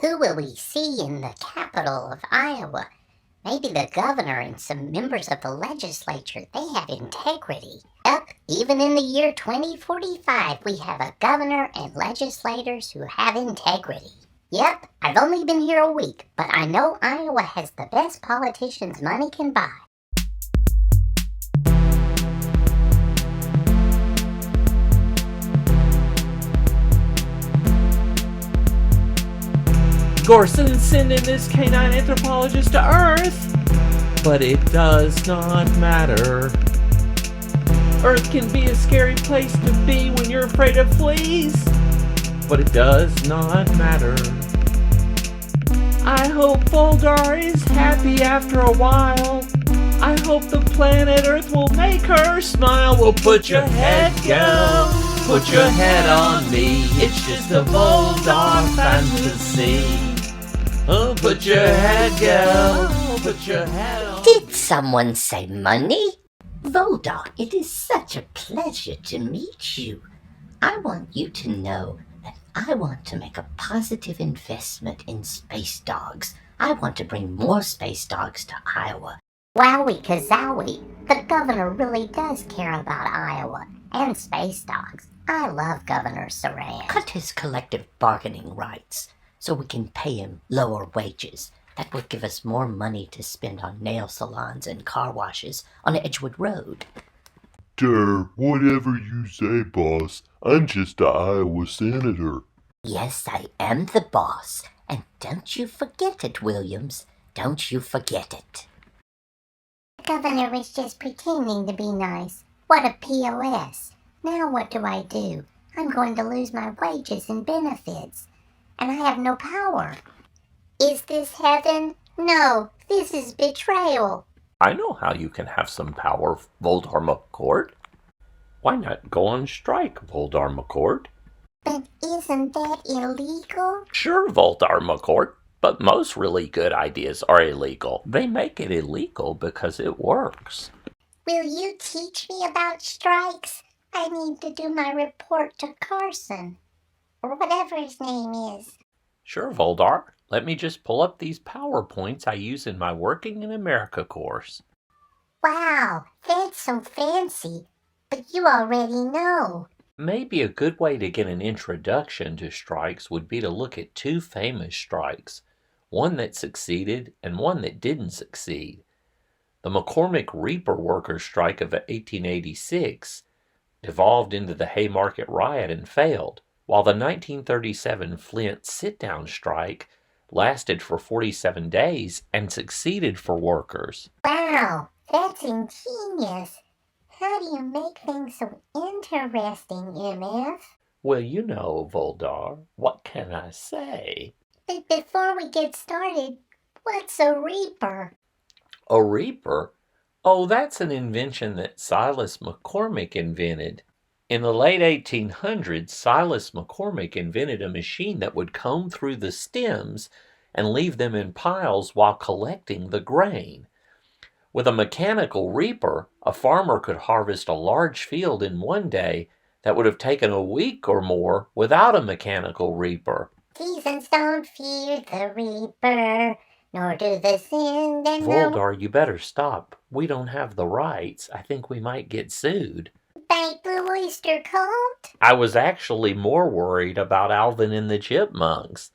Who will we see in the capital of Iowa? Maybe the governor and some members of the legislature. They have integrity. Yep, even in the year 2045, we have a governor and legislators who have integrity. Yep, I've only been here a week, but I know Iowa has the best politicians money can buy. Gorson's sending this canine anthropologist to Earth, but it does not matter. Earth can be a scary place to be when you're afraid of fleas, but it does not matter. I hope Voldar is happy after a while. I hope the planet Earth will make her smile. Well, put your head down, put your head on me. It's just a Voldar fantasy. Oh, put your head down, put your head on. Did someone say money? Voldar, it is such a pleasure to meet you. I want you to know that I want to make a positive investment in space dogs. I want to bring more space dogs to Iowa. Wowie kazowie, the governor really does care about Iowa and space dogs. I love Governor Saran. Cut his collective bargaining rights so we can pay him lower wages. That would give us more money to spend on nail salons and car washes on Edgewood Road. Whatever you say, boss. I'm just a Iowa senator. Yes, I am the boss. And don't you forget it, Williams. Don't you forget it. The governor was just pretending to be nice. What a POS. Now what do? I'm going to lose my wages and benefits. And I have no power. Is this heaven? No, this is betrayal. I know how you can have some power, Voldar McCourt. Why not go on strike, Voldar McCourt? But isn't that illegal? Sure, Voldar McCourt, but most really good ideas are illegal. They make it illegal because it works. Will you teach me about strikes? I need to do my report to Carson, or whatever his name is. Sure, Voldar. Let me just pull up these PowerPoints I use in my Working in America course. Wow, that's so fancy. But you already know. Maybe a good way to get an introduction to strikes would be to look at two famous strikes, one that succeeded and one that didn't succeed. The McCormick Reaper Workers' Strike of 1886 devolved into the Haymarket Riot and failed, while the 1937 Flint sit-down strike lasted for 47 days and succeeded for workers. Wow, that's ingenious. How do you make things so interesting, MF? Well, you know, Voldar, what can I say? But before we get started, what's a reaper? A reaper? Oh, that's an invention that Silas McCormick invented. In the late 1800s, Silas McCormick invented a machine that would comb through the stems and leave them in piles while collecting the grain. With a mechanical reaper, a farmer could harvest a large field in one day that would have taken a week or more without a mechanical reaper. Seasons don't fear the reaper, nor do the sin and Voldar, you better stop. We don't have the rights. I think we might get sued. Bite the oyster cult? I was actually more worried about Alvin and the Chipmunks.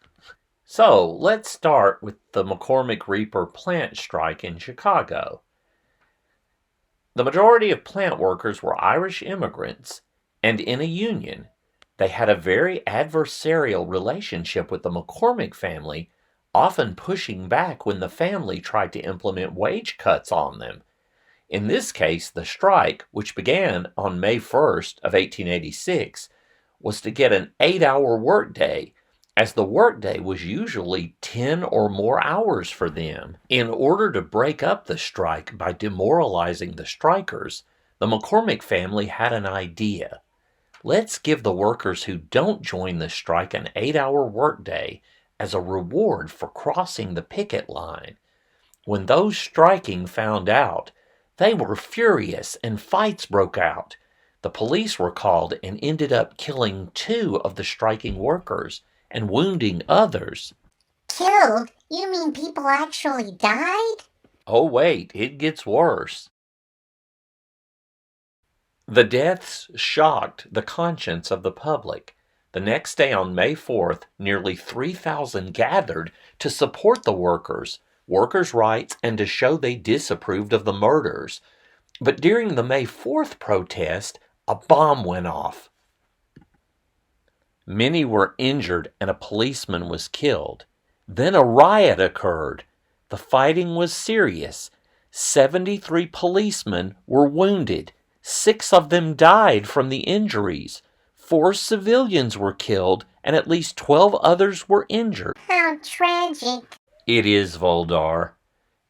So, let's start with the McCormick Reaper plant strike in Chicago. The majority of plant workers were Irish immigrants and in a union. They had a very adversarial relationship with the McCormick family, often pushing back when the family tried to implement wage cuts on them. In this case, the strike, which began on May 1st of 1886, was to get an 8-hour workday, as the workday was usually 10 or more hours for them. In order to break up the strike by demoralizing the strikers, the McCormick family had an idea. Let's give the workers who don't join the strike an 8-hour workday as a reward for crossing the picket line. When those striking found out, they were furious and fights broke out. The police were called and ended up killing 2 of the striking workers and wounding others. Killed? You mean people actually died? Oh, wait, it gets worse. The deaths shocked the conscience of the public. The next day, on May 4th, nearly 3,000 gathered to support the workers' rights, and to show they disapproved of the murders. But during the May 4th protest, a bomb went off. Many were injured and a policeman was killed. Then a riot occurred. The fighting was serious. 73 policemen were wounded. 6 of them died from the injuries. 4 civilians were killed, and at least 12 others were injured. How tragic. It is, Voldar.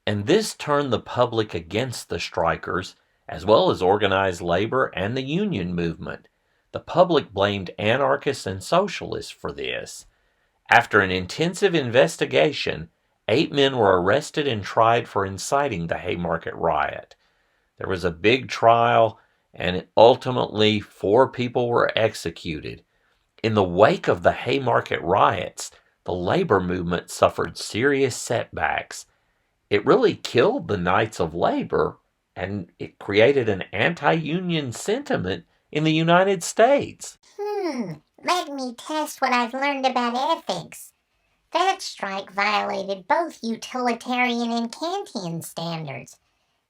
And this turned the public against the strikers, as well as organized labor and the union movement. The public blamed anarchists and socialists for this. After an intensive investigation, 8 men were arrested and tried for inciting the Haymarket riot. There was a big trial, and ultimately 4 people were executed. In the wake of the Haymarket riots, the labor movement suffered serious setbacks. It really killed the Knights of Labor, and it created an anti-union sentiment in the United States. Let me test what I've learned about ethics. That strike violated both utilitarian and Kantian standards.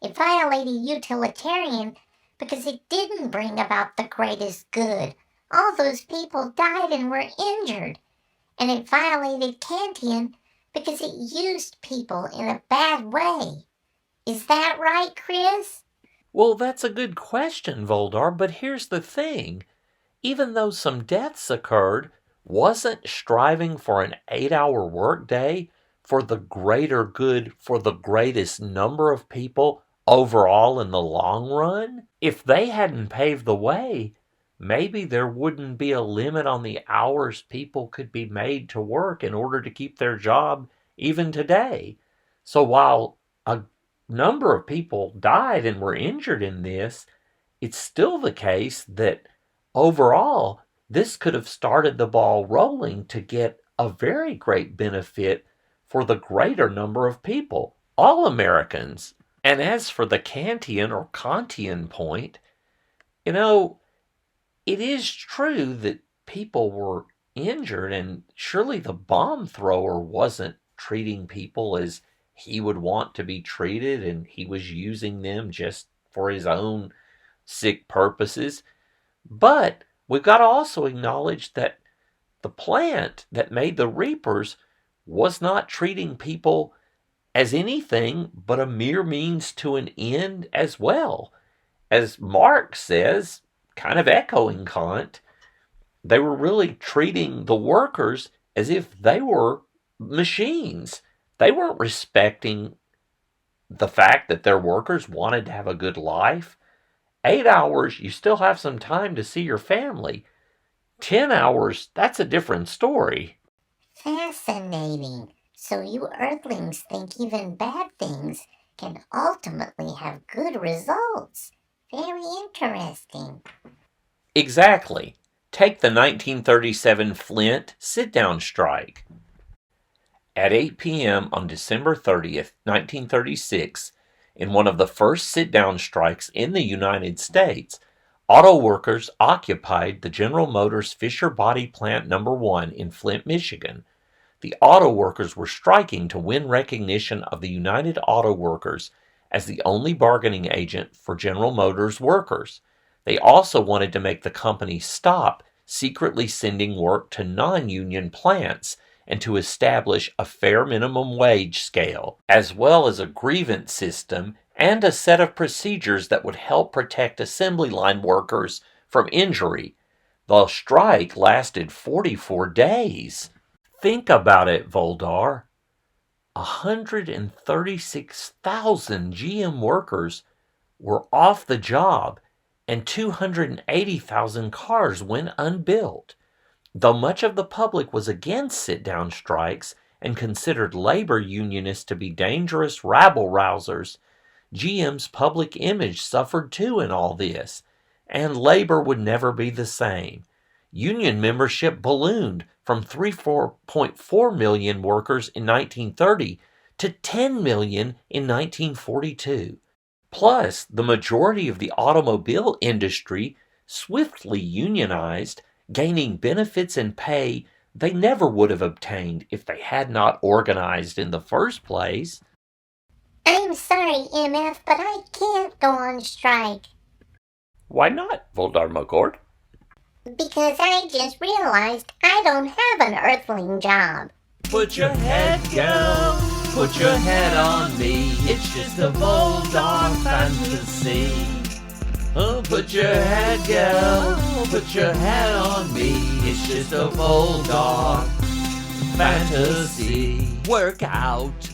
It violated utilitarian because it didn't bring about the greatest good. All those people died and were injured. And it violated Kantian because it used people in a bad way. Is that right, Chris? Well, that's a good question, Voldar, but here's the thing. Even though some deaths occurred, wasn't striving for an 8-hour workday for the greater good for the greatest number of people overall in the long run? If they hadn't paved the way, maybe there wouldn't be a limit on the hours people could be made to work in order to keep their job even today. So while a number of people died and were injured in this, it's still the case that overall, this could have started the ball rolling to get a very great benefit for the greater number of people, all Americans. And as for the Kantian or Kantian point, it is true that people were injured, and surely the bomb thrower wasn't treating people as he would want to be treated, and he was using them just for his own sick purposes. But we've got to also acknowledge that the plant that made the reapers was not treating people as anything but a mere means to an end as well. As Marx says, kind of echoing Kant, they were really treating the workers as if they were machines. They weren't respecting the fact that their workers wanted to have a good life. 8 hours, you still have some time to see your family. 10 hours, that's a different story. Fascinating. So you Earthlings think even bad things can ultimately have good results. Very interesting. Exactly. Take the 1937 Flint sit-down strike. At 8 p.m. on December 30th, 1936, in one of the first sit-down strikes in the United States, auto workers occupied the General Motors Fisher Body Plant No. 1 in Flint, Michigan. The auto workers were striking to win recognition of the United Auto Workers as the only bargaining agent for General Motors workers. They also wanted to make the company stop secretly sending work to non-union plants and to establish a fair minimum wage scale, as well as a grievance system and a set of procedures that would help protect assembly line workers from injury. The strike lasted 44 days. Think about it, Voldar. 136,000 GM workers were off the job, and 280,000 cars went unbuilt. Though much of the public was against sit-down strikes and considered labor unionists to be dangerous rabble-rousers, GM's public image suffered too in all this, and labor would never be the same. Union membership ballooned from 3.4 million workers in 1930 to 10 million in 1942. Plus, the majority of the automobile industry swiftly unionized, gaining benefits and pay they never would have obtained if they had not organized in the first place. I'm sorry, MF, but I can't go on strike. Why not, Voldar McCord? Because I just realized I don't have an earthling job. Put your head down, put your head on me. It's just a Voldar fantasy. Put your head down, put your head on me. It's just a Voldar fantasy. Work out.